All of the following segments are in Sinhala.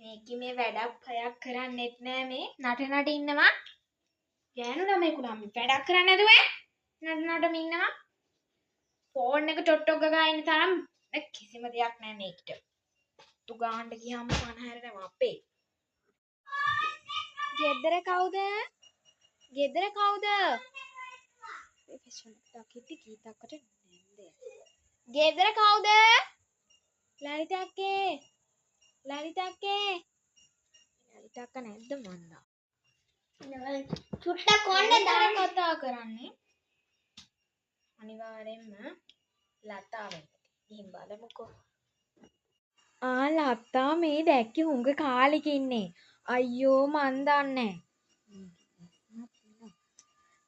මේකි මේ වැඩක් පයක් කරන්නෙත් නෑ මේ නට ඉන්නවා. ගෑනු ළමයෙකු නම් වැඩක් කරන්නේ නැතුව නටම ඉන්නවා. ෆෝන් එක ටොට්ටොක් ගගා ඉන්න තරම් කිසිම දෙයක් නෑ මේකට. තු ගාන්න ගියාම මන හැරෙනවා අපේ. ගෙදර කවුද? ගෙදර කවුද? මේ ෆැෂන් එකක් කීතක්කට නැන්ද. ගෙදර කවුද? ලලිත අක්කේ. ලලිත අක්කේ. ලලිත අක්ක නැද්ද මන්දා? චුට්ටක් කොණ්ඩේ දාන්න කතා කරන්නේ. අනිවාර්යෙන්ම ලතා වෙන්න. ගිහින් බලමුකෝ. ලතා මේ දැක්කේ හුඟ කාලෙක ඉන්නේ. අයියෝ මන් දන්නේ.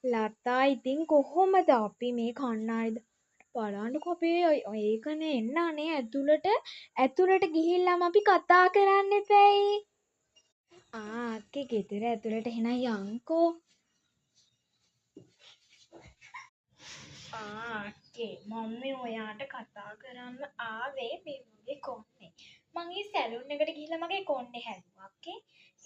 ලතා ඉතින් කොහොමද අපි මේ කණ්ණාඩිද බලන්නකෝ අපේ ඒකනේ එන්න අනේ ඇතුළට ගිහිල්ලාම අපි කතා කරන්න එපැයි. අක්කේ ගෙදර ඇතුළට එහෙනම් යන්කෝ. අක්කේ මම්මි ඔයාට කතා කරන්න ආවේ මේ මගේ කොණ්ඩේ. මං ඊ සැලුන් එකට ගිහිල්ලා මගේ කොණ්ඩේ හැදුවා අක්කේ.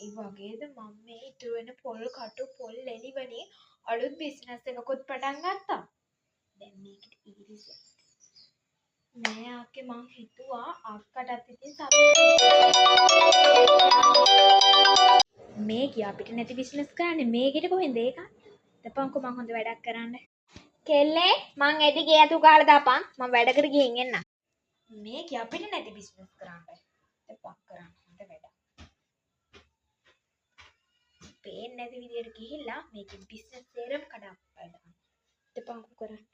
ඒ වගේද මම්මී ඉතුරු වෙන පොල් කටු පොල් එලි වලින් අලුත් බිස්නස් එකකුත් පටන් ගත්තා. දැන් මේකට ඊරිසියක් නෑ අක්කේ මං හිතුවා අක්කටත් ඉතින් මේකේ අපිට නැති බිස්නස් කරන්නේ මේකට කොහෙන්ද ඒක? දපන්කෝ මං හොඳ වැඩක් කරන්න. කෙල්ලේ මං එදි ගේ අතු ගහලා දාපන් මං වැඩකට ගිහින් එන්න. මේකේ අපිට නැති බිස්නස් කරන්න. දපන් කරන්න හොඳ වැඩක්. පේන්නේ නැති විදියට ගිහිල්ලා මේකේ බිස්නස් සේරම කඩාප්පල් දාන්න. දපන්කෝ කරන්න.